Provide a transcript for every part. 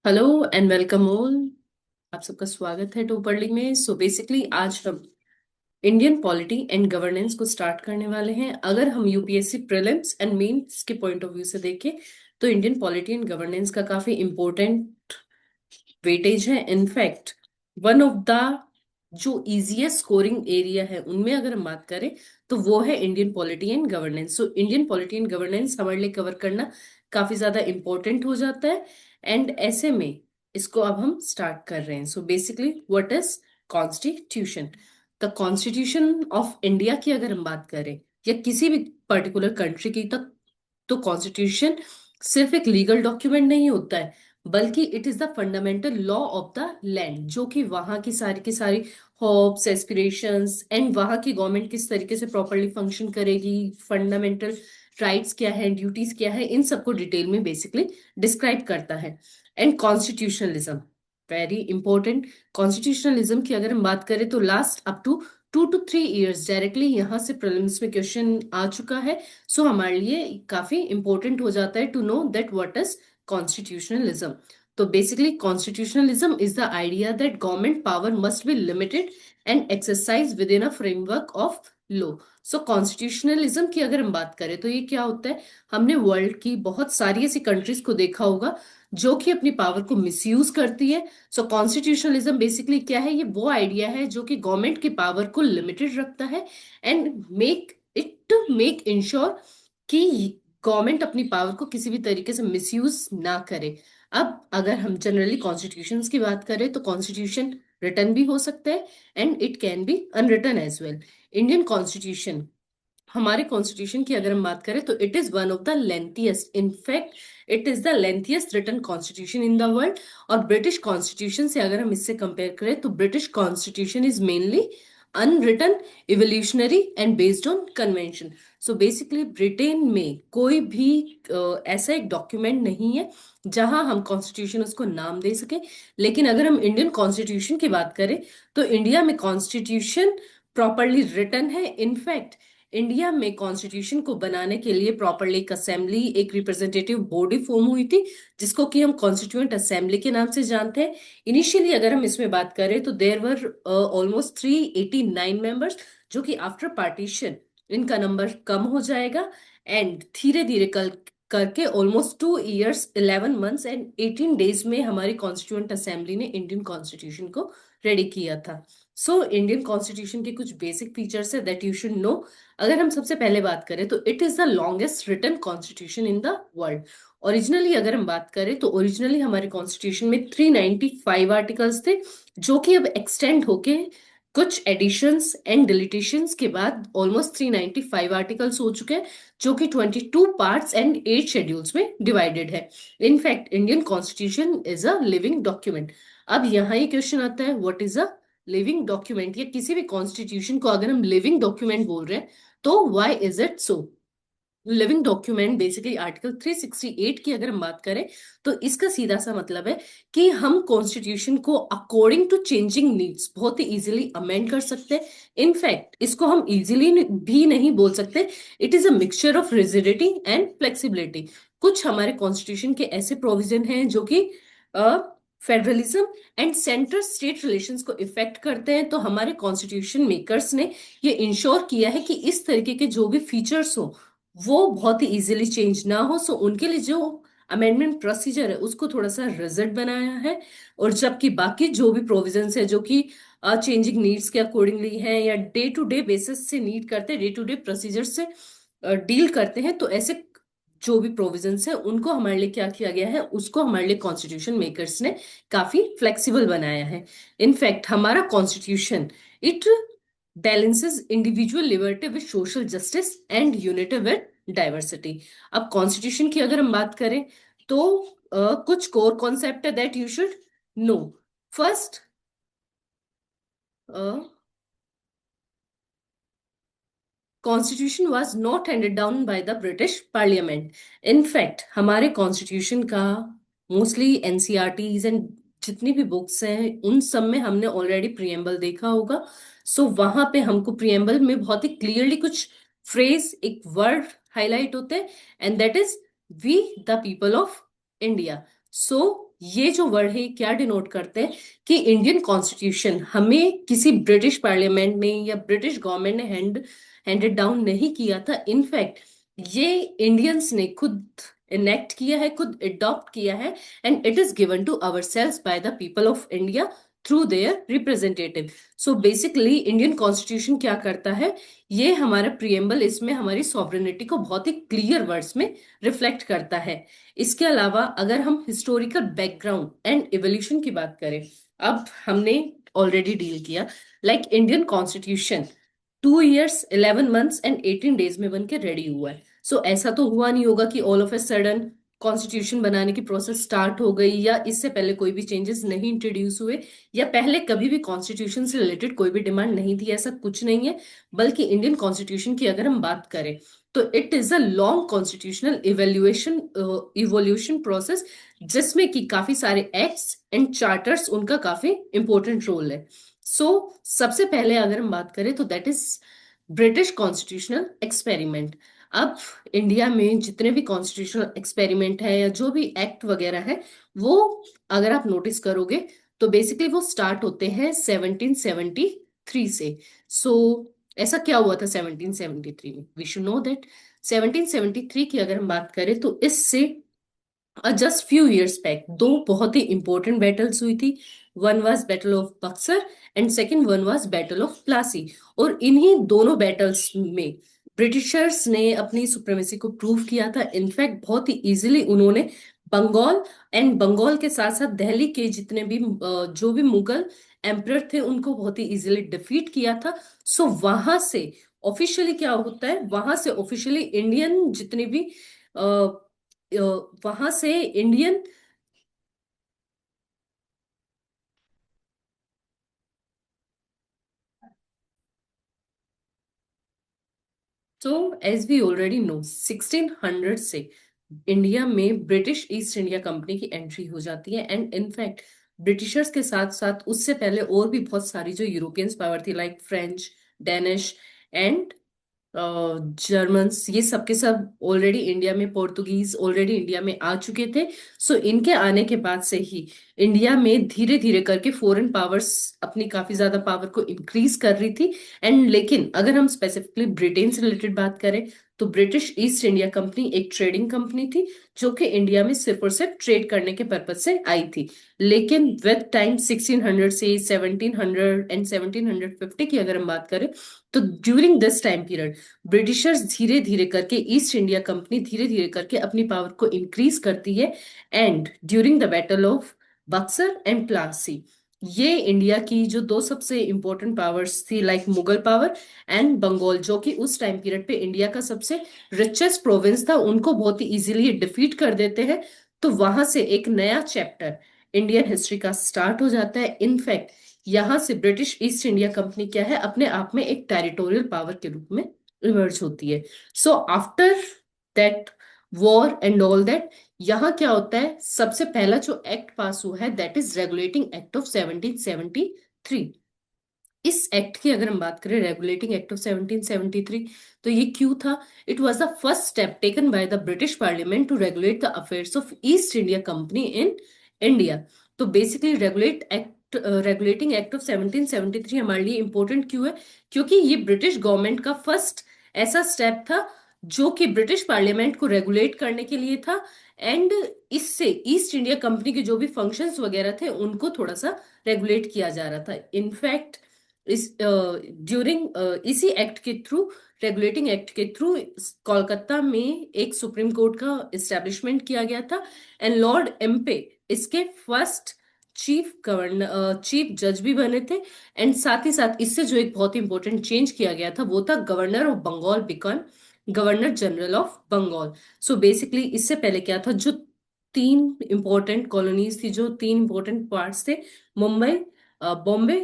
Hello and welcome all. आप सबका स्वागत है टोपरली में। सो बेसिकली आज हम इंडियन पॉलिटी एंड गवर्नेंस को स्टार्ट करने वाले हैं। अगर हम यूपीएससी प्रीलिम्स एंड मेंस के पॉइंट ऑफ व्यू से देखें तो इंडियन पॉलिटी एंड गवर्नेंस का काफी इंपॉर्टेंट वेटेज है। इनफैक्ट वन ऑफ द जो इजीएस्ट स्कोरिंग एरिया है उनमें अगर हम बात करें तो वो है Indian polity and governance. So Indian polity and governance हमारे लिए कवर करना काफी ज्यादा इंपॉर्टेंट हो जाता है। एंड ऐसे में इसको अब हम स्टार्ट कर रहे हैं। So basically what is constitution? The constitution of India की अगर हम बात करें या किसी भी पर्टिकुलर कंट्री की, तक तो कॉन्स्टिट्यूशन सिर्फ एक लीगल डॉक्यूमेंट नहीं होता है, बल्कि it is the fundamental law of the land, जो कि वहां की सारी होप्स, एस्पिरेशंस एंड वहां की गवर्नमेंट किस तरीके से प्रॉपरली फंक्शन करेगी, फंडामेंटल राइट्स क्या है, ड्यूटीज क्या है, इन सबको डिटेल में बेसिकली डिस्क्राइब करता है। And constitutionalism, very important. Constitutionalism की अगर हम बात करें तो last up to 2 to 3 years directly यहाँ से प्रीलिम्स में क्वेश्चन आ चुका है। सो हमारे लिए काफी इंपॉर्टेंट हो जाता है to know that what is constitutionalism. तो basically constitutionalism is the idea that government power must be limited and exercise within a framework of law. So constitutionalism की अगर हम बात करें तो ये क्या होता है? हमने वर्ल्ड की बहुत सारी ऐसी कंट्रीज को देखा होगा जो कि अपनी पावर को मिसयूज करती है। सो कॉन्स्टिट्यूशनलिज्म बेसिकली क्या है? ये वो आइडिया है जो कि गवर्नमेंट की पावर को लिमिटेड रखता है एंड मेक इंश्योर कि गवर्नमेंट अपनी पावर को किसी भी तरीके से मिसयूज ना करे। अब अगर हम जनरली कॉन्स्टिट्यूशंस की बात करें तो कॉन्स्टिट्यूशन रिटन भी हो सकता है and it can be unwritten as well. Indian constitution, हमारे कॉन्स्टिट्यूशन की अगर हम बात करें तो it is one of the lengthiest, in fact it is the lengthiest written constitution in the world. और ब्रिटिश कॉन्स्टिट्यूशन से अगर हम इससे कंपेयर करें तो British constitution is mainly unwritten, evolutionary and based on convention. So basically Britain में कोई भी ऐसा एक डॉक्यूमेंट नहीं है जहां हम कॉन्स्टिट्यूशन उसको नाम दे सके। लेकिन अगर हम इंडियन कॉन्स्टिट्यूशन की बात करें तो इंडिया में कॉन्स्टिट्यूशन प्रॉपरली रिटन है। इनफैक्ट इंडिया में कॉन्स्टिट्यूशन को बनाने के लिए प्रॉपरली एक असेंबली, एक रिप्रेजेंटेटिव बॉडी फॉर्म हुई थी जिसको कि हम कॉन्स्टिट्यूएंट असेंबली के नाम से जानते हैं। इनिशियली अगर हम इसमें बात करें तो देयर वर ऑलमोस्ट 389 मेंबर्स, जो कि आफ्टर पार्टीशन इनका नंबर कम हो जाएगा एंड धीरे धीरे कल करके almost 2 years 11 months and 18 days में हमारी कॉन्स्टिट्यूएंट असेंबली ने इंडियन कॉन्स्टिट्यूशन को रेडी किया था। सो इंडियन कॉन्स्टिट्यूशन के कुछ बेसिक फीचर्स है दैट यू शुड नो। अगर हम सबसे पहले बात करें तो it is the longest written constitution in the world. Originally अगर हम बात करें तो ओरिजिनली हमारे कॉन्स्टिट्यूशन में 395 आर्टिकल्स थे, जो कि अब एक्सटेंड होके कुछ एडिशंस एंड डिलीटेशंस के बाद ऑलमोस्ट 395 आर्टिकल्स हो चुके हैं, जो कि 22 पार्ट्स एंड 8 शेड्यूल्स में डिवाइडेड है। In fact Indian constitution is a living document. अब यहाँ ये क्वेश्चन आता है, what is a living document? या किसी भी कॉन्स्टिट्यूशन को अगर हम लिविंग डॉक्यूमेंट बोल रहे हैं तो why is it so? Living document basically article 368 की अगर हम बात करें तो इसका सीधा सा मतलब है कि हम कॉन्स्टिट्यूशन को अकॉर्डिंग टू चेंजिंग नीड्स बहुत ही इजीली अमेंड कर सकते हैं। इनफैक्ट इसको हम इजीली भी नहीं बोल सकते, it is a mixture of rigidity and flexibility. कुछ हमारे कॉन्स्टिट्यूशन के ऐसे प्रोविजन हैं जो कि federalism and centre state relations को इफेक्ट करते हैं। तो हमारे कॉन्स्टिट्यूशन मेकर्स ने ये इंश्योर किया है कि इस तरीके के जो भी फीचर्स हो वो बहुत ही इजीली चेंज ना हो। सो उनके लिए जो अमेंडमेंट प्रोसीजर है उसको थोड़ा सा रिजिड बनाया है। और जबकि बाकी जो भी प्रोविजंस है जो कि चेंजिंग नीड्स के अकॉर्डिंगली हैं या डे टू डे बेसिस से नीड करते हैं, डे टू डे प्रोसीजर से डील करते हैं, तो ऐसे जो भी प्रोविजंस है उनको हमारे लिए क्या किया गया है, उसको हमारे लिए कॉन्स्टिट्यूशन मेकर्स ने काफी फ्लेक्सिबल बनाया है। इनफैक्ट हमारा constitution it balances individual liberty with social justice and unity with diversity। अब कॉन्स्टिट्यूशन की अगर हम बात करें तो कुछ कोर कॉन्सेप्ट है that you should no. First, constitution was not handed down by the British parliament. In fact हमारे कॉन्स्टिट्यूशन का मोस्टली एनसीईआरटीज एंड जितनी भी बुक्स हैं उन सब में हमने ऑलरेडी प्रियम्बल देखा होगा। सो वहां पे हमको प्रियम्बल में बहुत ही क्लियरली कुछ फ्रेज, एक वर्ड हाईलाइट होते हैं and that is we the people of India. So ये जो वर्ड है क्या डिनोट करते हैं कि इंडियन कॉन्स्टिट्यूशन हमें किसी ब्रिटिश पार्लियामेंट ने या ब्रिटिश गवर्नमेंट ने हैंडेड डाउन नहीं किया था। इनफैक्ट ये इंडियंस ने खुद इनेक्ट किया है, खुद अडॉप्ट किया है, and it is given to ourselves by the people of India through their representative. So basically Indian constitution क्या करता है, ये हमारा प्रियम्बल इसमें हमारी सॉवरेनिटी को बहुत ही क्लियर वर्ड्स में रिफ्लेक्ट करता है। इसके अलावा अगर हम हिस्टोरिकल बैकग्राउंड एंड इवोल्यूशन की बात करें, अब हमने ऑलरेडी डील किया like Indian constitution 2 years 11 months and 18 days में बन के रेडी हुआ है। सो ऐसा तो हुआ नहीं होगा कि all of a sudden constitution बनाने की प्रोसेस स्टार्ट हो गई, या इससे पहले कोई भी चेंजेस नहीं इंट्रोड्यूस हुए, या पहले कभी भी कॉन्स्टिट्यूशन से रिलेटेड कोई भी डिमांड नहीं थी। ऐसा कुछ नहीं है। बल्कि इंडियन कॉन्स्टिट्यूशन की अगर हम बात करें तो it is a long constitutional evolution process, जिसमें कि काफी सारे एक्ट्स एंड चार्टर्स उनका काफी इंपॉर्टेंट रोल है। सो सबसे पहले अगर हम बात करें तो that is British constitutional experiment. अब इंडिया में जितने भी कॉन्स्टिट्यूशनल एक्सपेरिमेंट है या जो भी एक्ट वगैरह है, वो अगर आप नोटिस करोगे तो बेसिकली वो स्टार्ट होते हैं 1773 से। सो ऐसा क्या हुआ था 1773 में, वी शुड नो दैट 1773 की अगर हम बात करें तो इससे जस्ट फ्यू इयर्स बैक दो बहुत ही इंपॉर्टेंट बैटल्स हुई थी। One was battle of Buxar and second one was battle of Plassey. और इन्हीं दोनों बैटल्स में ब्रिटिशर्स ने अपनी सुप्रीमेसी को प्रूव किया था। इनफैक्ट बहुत ही इजीली उन्होंने बंगाल एंड बंगाल के साथ साथ दिल्ली के जितने भी जो भी मुगल एम्परर थे उनको बहुत ही इजीली डिफीट किया था। सो वहां से ऑफिशियली क्या होता है, वहां से ऑफिशियली इंडियन जितने भी वहां से इंडियन, तो एज वी ऑलरेडी नो 1600 से इंडिया में ब्रिटिश ईस्ट इंडिया कंपनी की एंट्री हो जाती है। एंड इनफैक्ट ब्रिटिशर्स के साथ साथ उससे पहले और भी बहुत सारी जो यूरोपियंस पावर थी like French, Danish and Germans, ये सब के सब ऑलरेडी इंडिया में, पोर्तुगीज ऑलरेडी इंडिया में आ चुके थे। सो इनके आने के बाद से ही इंडिया में धीरे धीरे करके फॉरेन पावर्स अपनी काफी ज्यादा पावर को इंक्रीज कर रही थी। एंड लेकिन अगर हम स्पेसिफिकली ब्रिटेन से रिलेटेड बात करें तो ब्रिटिश ईस्ट इंडिया कंपनी एक ट्रेडिंग कंपनी थी जो कि इंडिया में सिर्फ और सिर्फ ट्रेड करने के पर्पज से आई थी। लेकिन विद टाइम 1600 से 1700 एंड 1750 की अगर हम बात करें तो during this time period Britishers धीरे धीरे करके, ईस्ट इंडिया कंपनी धीरे धीरे करके अपनी पावर को इंक्रीज करती है। And during the battle of Buxar and Plassey, ये इंडिया की जो दो सबसे इंपॉर्टेंट पावर्स थी like Mughal power and Bengal, जो कि उस टाइम पीरियड पे इंडिया का सबसे रिचेस्ट प्रोविंस था, उनको बहुत ही इजीली डिफीट कर देते हैं। तो वहां से एक नया चैप्टर इंडियन हिस्ट्री का स्टार्ट हो जाता है। इनफैक्ट यहां से ब्रिटिश ईस्ट इंडिया कंपनी क्या है, अपने आप में एक टेरिटोरियल पावर के रूप में इमर्ज होती है। So after that war and all that, यहाँ क्या होता है, सबसे पहला जो एक्ट पास हुआ है that is regulating act of 1773। इस एक्ट की अगर हम बात करें, रेगुलेटिंग एक्ट ऑफ 1773, तो ये क्यों था? It was the first step taken by the British parliament to regulate the affairs of East India company in India. तो बेसिकली रेगुलेटिंग एक्ट ऑफ 1773 हमारे लिए इंपॉर्टेंट क्यों है? क्योंकि ये ब्रिटिश गवर्नमेंट का फर्स्ट ऐसा स्टेप था जो कि ब्रिटिश पार्लियामेंट को रेगुलेट करने के लिए था। एंड इससे ईस्ट इंडिया कंपनी के जो भी फंक्शंस वगैरह थे उनको थोड़ा सा रेगुलेट किया जा रहा था। इनफैक्ट इस ड्यूरिंग इसी एक्ट के थ्रू, रेगुलेटिंग एक्ट के थ्रू, कोलकाता में एक सुप्रीम कोर्ट का इस्टेब्लिशमेंट किया गया था। एंड लॉर्ड एम्पे इसके फर्स्ट चीफ जज भी बने थे। एंड साथ ही साथ इससे जो एक बहुत ही इंपॉर्टेंट चेंज किया गया था वो था governor of Bengal became governor general of Bengal. So basically इससे पहले क्या था, जो तीन इंपॉर्टेंट कॉलोनीज थी, जो तीन इंपॉर्टेंट पार्ट्स थे, मुंबई, बॉम्बे,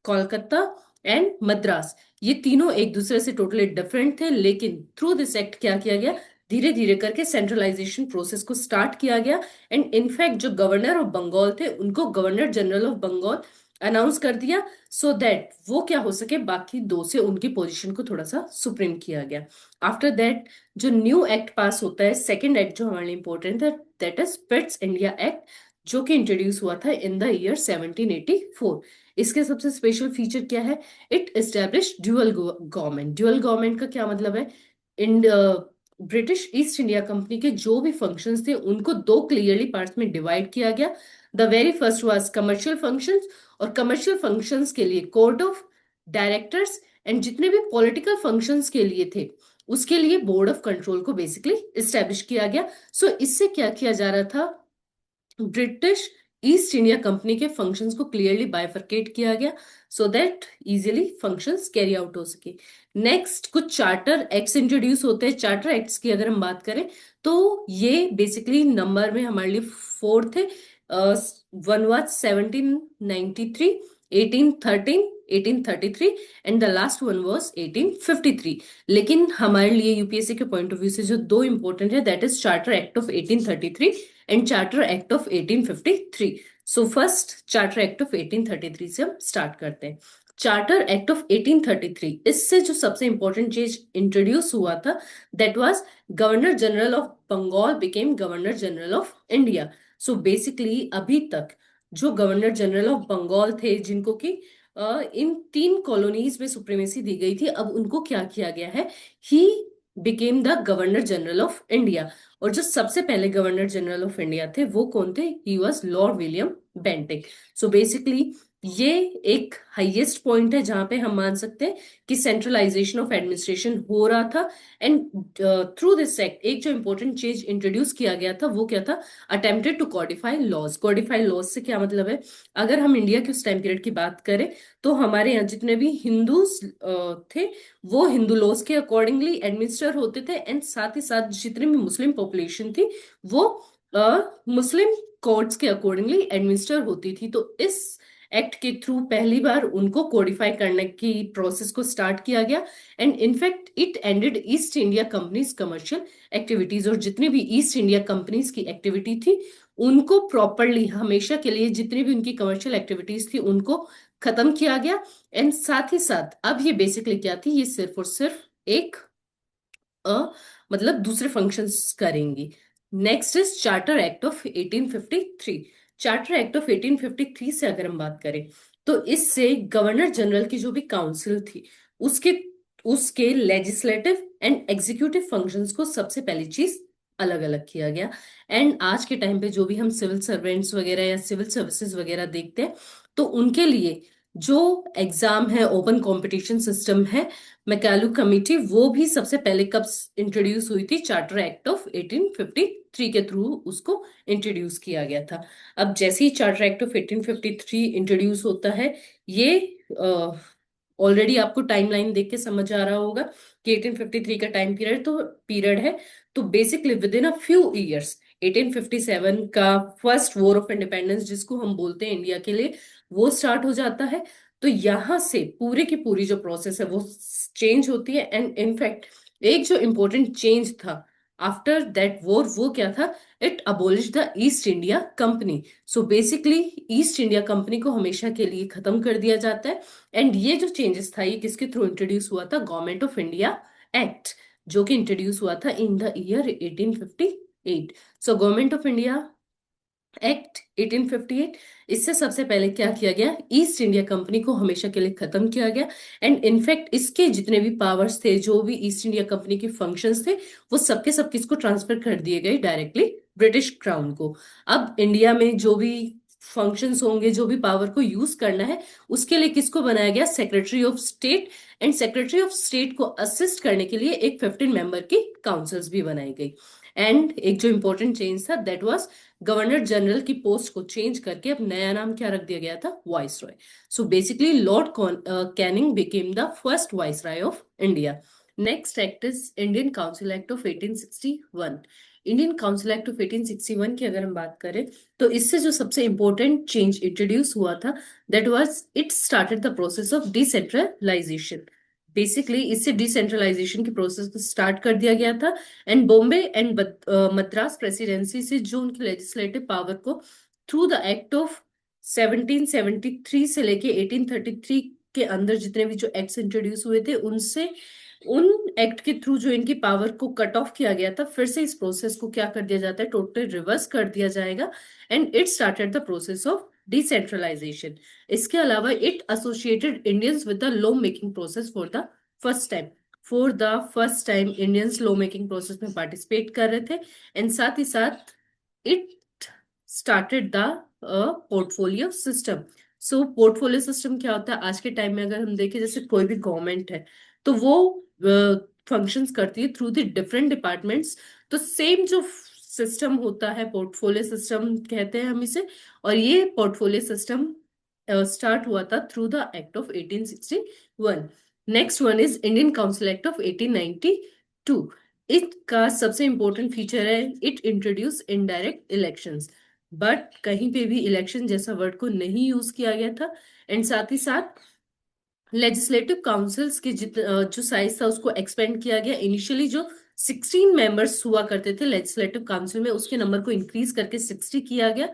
कोलकाता एंड मद्रास, ये तीनों एक दूसरे से टोटली डिफरेंट थे। लेकिन थ्रू दिस एक्ट क्या किया गया, धीरे धीरे करके सेंट्रलाइजेशन प्रोसेस को स्टार्ट किया गया। एंड इनफैक्ट जो गवर्नर ऑफ बंगाल थे उनको governor general of Bengal announce कर दिया, सो दैट वो क्या हो सके, बाकी दो से उनकी पोजीशन को थोड़ा सा सुप्रीम किया गया। आफ्टर दैट जो न्यू एक्ट पास होता है, सेकेंड एक्ट जो हमारे लिए इंपॉर्टेंट है, that is Pitt's India act, जो कि इंट्रोड्यूस हुआ था इन द ईयर 1784। इसके सबसे स्पेशल फीचर क्या है? It establish dual government. Dual government का क्या मतलब है? In British east India company के जो भी फंक्शंस थे उनको दो क्लियरली पार्ट्स में डिवाइड किया गया। The very first was commercial functions, और कमर्शियल फंक्शंस के लिए कोर्ट ऑफ डायरेक्टर्स, एंड जितने भी पॉलिटिकल फंक्शंस के लिए थे उसके लिए बोर्ड ऑफ कंट्रोल को बेसिकली इस्टेब्लिश किया गया। सो इससे क्या किया जा रहा था? ब्रिटिश ईस्ट इंडिया कंपनी के फंक्शंस को क्लियरली बाइफरकेट किया गया so that easily functions carry out हो सके। नेक्स्ट कुछ चार्टर एक्ट्स इंट्रोड्यूस होते हैं। चार्टर एक्ट्स की अगर हम बात करें तो ये बेसिकली नंबर में हमारे लिए फोर थे। One was 1793, 1813, 1833, and the last one was 1853। लेकिन हमारे लिए यूपीएससी के पॉइंट ऑफ व्यू से जो दो इंपॉर्टेंट है, that is charter act of 1833 and charter act of 1853। So first charter act of 1833 से हम स्टार्ट करते हैं। चार्टर एक्ट ऑफ 1833, इससे जो सबसे इंपॉर्टेंट चीज इंट्रोड्यूस हुआ था that was governor general of Bengal became governor general of India. So basically अभी तक जो गवर्नर जनरल ऑफ बंगाल थे, जिनको कि इन तीन कॉलोनीज में सुप्रीमेसी दी गई थी, अब उनको क्या किया गया है? He became the governor general of India. और जो सबसे पहले गवर्नर जनरल ऑफ इंडिया थे वो कौन थे? He was Lord William Bentinck. So basically ये एक हाईएस्ट पॉइंट है जहां पे हम मान सकते हैं कि सेंट्रलाइजेशन ऑफ एडमिनिस्ट्रेशन हो रहा था। एंड थ्रू दिस एक्ट एक जो इंपॉर्टेंट चेंज इंट्रोड्यूस किया गया था वो क्या था? Attempted to codify laws. Codify laws से क्या मतलब है? अगर हम इंडिया के उस टाइम पीरियड की बात करें तो हमारे यहाँ जितने भी हिंदू थे वो हिंदू लॉज के अकॉर्डिंगली एडमिनिस्टर होते थे, एंड साथ ही साथ जितनी भी मुस्लिम पॉपुलेशन थी वो मुस्लिम कोर्ट्स के अकॉर्डिंगली एडमिनिस्टर होती थी। तो इस एक्ट के थ्रू पहली बार उनको कोडिफाई करने की प्रोसेस को स्टार्ट किया गया। And in fact it ended east India companies commercial activities. और जितनी भी ईस्ट इंडिया कंपनीज की एक्टिविटी थी उनको प्रॉपरली हमेशा के लिए जितनी भी उनकी कमर्शियल एक्टिविटीज थी उनको खत्म किया गया। एंड साथ ही साथ अब ये बेसिकली क्या थी? ये सिर्फ और सिर्फ एक मतलब दूसरे फंक्शंस करेंगी। Next is charter act of 1853। Charter act of 1853 से अगर हम बात करें तो इससे गवर्नर जनरल की जो भी काउंसिल थी उसके उसके लेजिस्लेटिव एंड एग्जीक्यूटिव फंक्शंस को सबसे पहली चीज अलग अलग किया गया। एंड आज के टाइम पे जो भी हम सिविल सर्वेंट्स वगैरह या सिविल सर्विसेज वगैरह देखते हैं तो उनके लिए जो एग्जाम है, ओपन कंपटीशन सिस्टम है, मैकालू कमेटी, वो भी सबसे पहले कब इंट्रोड्यूस हुई थी? चार्टर एक्ट ऑफ 1853 के थ्रू उसको इंट्रोड्यूस किया गया था। अब जैसे ही चार्टर एक्ट ऑफ 1853 इंट्रोड्यूस होता है, ये ऑलरेडी आपको टाइमलाइन देख के समझ आ रहा होगा कि 1853 का टाइम पीरियड है। तो basically with in a few years 1857 का फर्स्ट वॉर ऑफ इंडिपेंडेंस जिसको हम बोलते हैं इंडिया के लिए, वो स्टार्ट हो जाता है। तो यहां से पूरे की पूरी जो प्रोसेस है वो चेंज होती है। एंड इनफैक्ट एक जो इंपॉर्टेंट चेंज था आफ्टर दैट वॉर वो क्या था? It abolish the east India company. So basically east India company को हमेशा के लिए खत्म कर दिया जाता है। एंड ये जो चेंजेस था ये किसके थ्रू इंट्रोड्यूस हुआ था? गवर्नमेंट ऑफ इंडिया एक्ट, जो कि इंट्रोड्यूस हुआ था in the year 1858। So government of India act 1858, इससे सबसे पहले क्या किया गया? ईस्ट इंडिया कंपनी को हमेशा के लिए खत्म किया गया। एंड इनफैक्ट इसके जितने भी पावर्स थे, जो भी ईस्ट इंडिया कंपनी के फंक्शंस थे, वो सबके सब किसको ट्रांसफर कर दिए गए? डायरेक्टली ब्रिटिश क्राउन को। अब इंडिया में जो भी फंक्शंस होंगे, जो भी पावर को यूज करना है, उसके लिए किसको बनाया गया? Secretary of state. And secretary of state को असिस्ट करने के लिए एक 15 मेंबर की काउंसिल्स भी बनाई गई। एंड एक जो इंपॉर्टेंट चेंज था दैट वाज गवर्नर जनरल की पोस्ट को चेंज करके अब नया नाम क्या रख दिया गया था? Vice Roy. So basically Lord Canning became the first vice Roy of India. Next act is Indian council act of 1861। Indian council act of 1861 की अगर हम बात करें तो इससे जो सबसे इंपॉर्टेंट चेंज इंट्रोड्यूस हुआ था that was it started the process of decentralisation. Basically इससे डिसेंट्रलाइजेशन की प्रोसेस को स्टार्ट कर दिया गया था। And Bombay and Madras presidency से जो उनकी लेजिस्लेटिव पावर को थ्रू द एक्ट ऑफ 1773 से लेके 1833 के अंदर जितने भी जो एक्ट्स इंट्रोड्यूस हुए थे उनसे उन एक्ट के थ्रू जो इनकी पावर को कट ऑफ किया गया था, फिर से इस प्रोसेस को क्या कर दिया जाता है, टोटली रिवर्स कर दिया जाएगा। And it started the process of decentralisation. इसके अलावा it associated Indians with the law making process first time for the first time Indians law making process में पार्टिसिपेट कर रहे थे। एंड साथ ही साथ it started the portfolio system. So portfolio system क्या होता है, आज के टाइम में अगर हम देखें, जैसे कोई भी गवर्नमेंट है तो वो फंक्शंस करती है थ्रू द डिफरेंट डिपार्टमेंट्स। तो सेम जो सिस्टम होता है, पोर्टफोलियो सिस्टम कहते हैं हम इसे। और ये पोर्टफोलियो सिस्टम स्टार्ट हुआ था through the act of 1861। Next one is Indian council act of 1892। इसका सबसे इंपॉर्टेंट फीचर है, it introduce indirect elections. But कहीं पे भी इलेक्शन जैसा वर्ड को नहीं यूज किया गया था। एंड साथ ही साथ लेजिस्लेटिव काउंसिल्स के जो साइज था उसको एक्सपेंड किया गया। इनिशियली जो 16 मेंबर्स हुआ करते थे लेजिस्लेटिव काउंसिल में, उसके नंबर को इंक्रीज करके 60 किया गया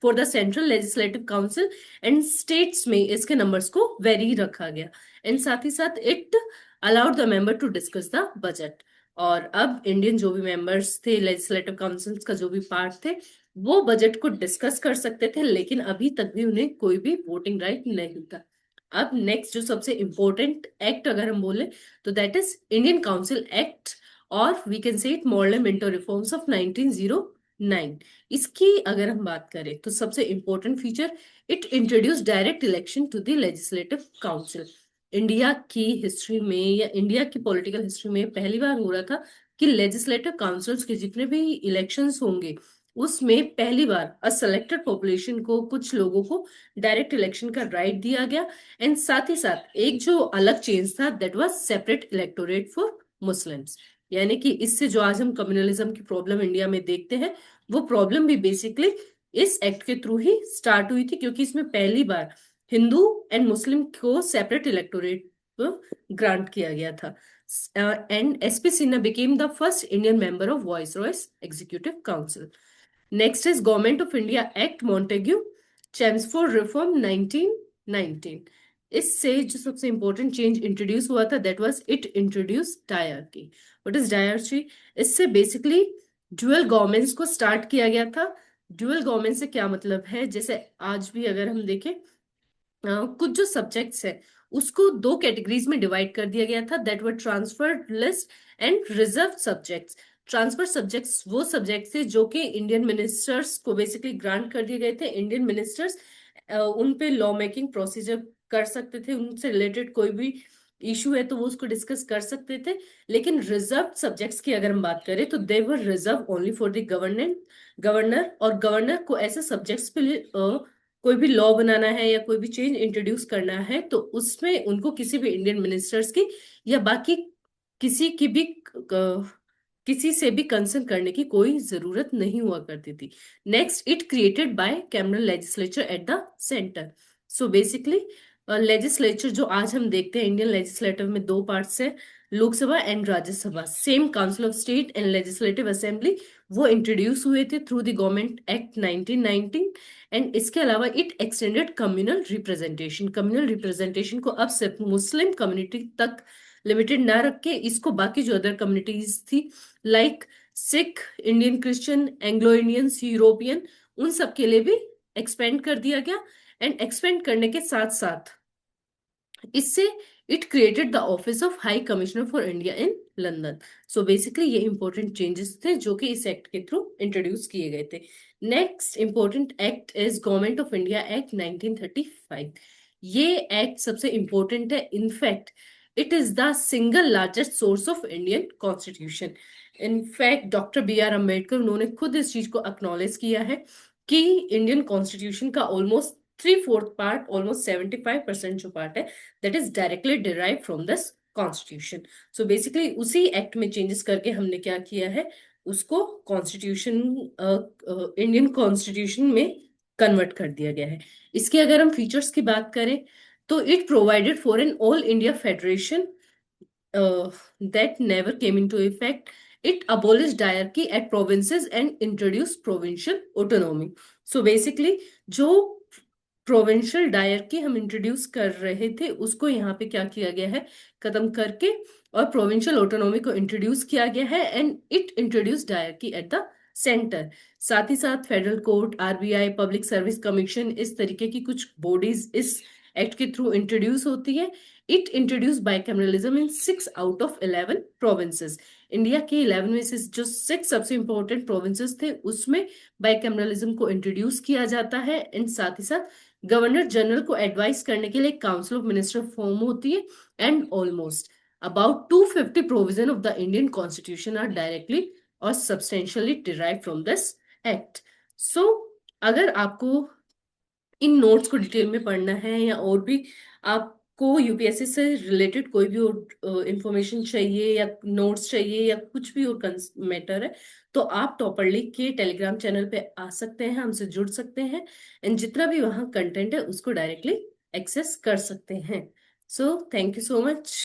for the central legislative council. And states में इसके नंबर्स को वेरी रखा गया। एंड साथ ही साथ it allowed the member to discuss the budget. और अब इंडियन जो भी मेंबर्स थे लेजिस्लेटिव काउंसिल्स का जो भी पार्ट थे, वो बजट को डिस्कस कर सकते थे, लेकिन अभी तक भी उन्हें कोई भी वोटिंग राइट नहीं था। अब नेक्स्ट जो सबसे इंपॉर्टेंट एक्ट अगर हम बोले तो that is Indian council act, और we can say it model Minto reforms of 1909। इसकी अगर हम बात करें तो सबसे important feature, it introduce direct election to the legislative council. India की हिस्ट्री में या इंडिया की पॉलिटिकल हिस्ट्री में पहली बार हो रहा था कि लेजिस्लेटिव काउंसिल्स के जितने भी इलेक्शंस होंगे उसमें पहली बार अ सेलेक्टेड पॉपुलेशन को, कुछ लोगों को डायरेक्ट इलेक्शन का राइट दिया गया। एंड साथ ही साथ एक जो अलग चेंज था, that was separate electorate for Muslims. यानी कि इससे जो आज हम कम्युनलिज्म की प्रॉब्लम इंडिया में देखते हैं, वो प्रॉब्लम भी बेसिकली इस एक्ट के थ्रू ही स्टार्ट हुई थी, क्योंकि इसमें पहली बार हिंदू एंड मुस्लिम को सेपरेट इलेक्टोरेट ग्रांट किया गया था। And SP Sinha became the first Indian member of viceroy's executive council. Next is government of India act Montagu Chelmsford reform 1919। इससे जो सबसे इंपॉर्टेंट चेंज इंट्रोड्यूस हुआ था, that was it introduce dyarchy. What is dyarchy? इससे basically dual governments को start किया गया था। ड्यूअल गवर्नमेंट से क्या मतलब है, जैसे आज भी अगर हम देखें, कुछ जो सब्जेक्ट्स है उसको दो कैटेगरीज में डिवाइड कर दिया गया था, that were transferred list and reserve subjects. Transfer subjects वो सब्जेक्ट्स थे जो कि इंडियन मिनिस्टर्स को बेसिकली ग्रांट कर दिए गए थे। इंडियन मिनिस्टर्स उन पे लॉ मेकिंग प्रोसीजर कर सकते थे, उनसे रिलेटेड कोई भी इशू है तो वो उसको डिस्कस कर सकते थे। लेकिन रिजर्व सब्जेक्ट्स की अगर हम बात करें तो they were reserve only for the governor. और गवर्नर को ऐसे सब्जेक्ट्स पे कोई भी लॉ बनाना है या कोई भी चेंज इंट्रोड्यूस करना है तो उसमें उनको किसी भी इंडियन मिनिस्टर्स की या बाकी किसी की भी किसी से भी कंसर्न करने की कोई जरूरत नहीं हुआ करती थी। Next, it created by cameral legislature at the centre. So basically legislature जो आज हम देखते हैं, इंडियन लेजिस्लेटिव में दो पार्ट्स है, Lok Sabha and Rajya Sabha. Same council of state and legislative assembly वो इंट्रोड्यूस हुए थे through the government act 1919। And इसके अलावा इट एक्सटेंडेड कम्युनल रिप्रेजेंटेशन को अब सिर्फ मुस्लिम कम्युनिटी तक लिमिटेड ना रख के इसको बाकी जो अदर कम्युनिटीज थी, like Sikh, Indian Christian, Anglo Indians, European, उन सब के लिए भी एक्सपेंड कर दिया गया। एंड एक्सपेंड करने के साथ साथ इससे it created the office of high commissioner for India in London. So basically ये इंपॉर्टेंट चेंजेस थे जो कि इस एक्ट के थ्रू इंट्रोड्यूस किए गए थे। Next important act is government of India act 1935। ये एक्ट सबसे इंपॉर्टेंट है, in fact it is the single largest source of Indian constitution. In fact doctor B R Ambedkar उन्होंने खुद इस चीज को एक्नॉलेज किया है कि इंडियन कॉन्स्टिट्यूशन का ऑलमोस्ट 3/4 पार्ट, ऑलमोस्ट 75% जो पार्ट है, that is directly derive from this constitution. So basically उसी एक्ट में चेंजेस करके हमने क्या किया है, उसको कॉन्स्टिट्यूशन, इंडियन कॉन्स्टिट्यूशन में कन्वर्ट कर दिया गया है। इसके अगर हम फीचर्स की बात करें तो it provided for an all India federation that never came into effect. It abolished diarchy at provinces and introduced provincial autonomy. So basically, जो प्रोविंशियल डायरकी हम इंट्रोड्यूस कर रहे थे उसको यहाँ पे क्या किया गया है, खत्म करके और प्रोविंशियल ऑटोनॉमी को इंट्रोड्यूस किया गया है and it introduce dyarchy at the centre. साथ ही साथ federal court, RBI, public service commission, इस तरीके की कुछ बॉडीज इस एक्ट के थ्रू इंट्रोड्यूस होती है। It introduce bicameralism in 6 out of 11 provinces. India के 11 में से जो 6 सबसे इंपॉर्टेंट प्रोविंसेस थे उसमें बाइकैमरलिज्म को इंट्रोड्यूस किया जाता है। एंड साथ ही साथ गवर्नर जनरल को एडवाइस करने के लिए काउंसिल ऑफ मिनिस्टर फॉर्म होती है। And almost about 250 provisions of the Indian Constitution are directly or substantially derived from this act. So, अगर आपको इन नोट्स को डिटेल में पढ़ना है या और भी आपको यूपीएससी से रिलेटेड कोई भी और इंफॉर्मेशन चाहिए या नोट्स चाहिए या कुछ भी और मैटर है, तो आप टॉपरली के टेलीग्राम चैनल पे आ सकते हैं, हमसे जुड़ सकते हैं एंड जितना भी वहाँ कंटेंट है उसको डायरेक्टली एक्सेस कर सकते हैं। So thank you so much.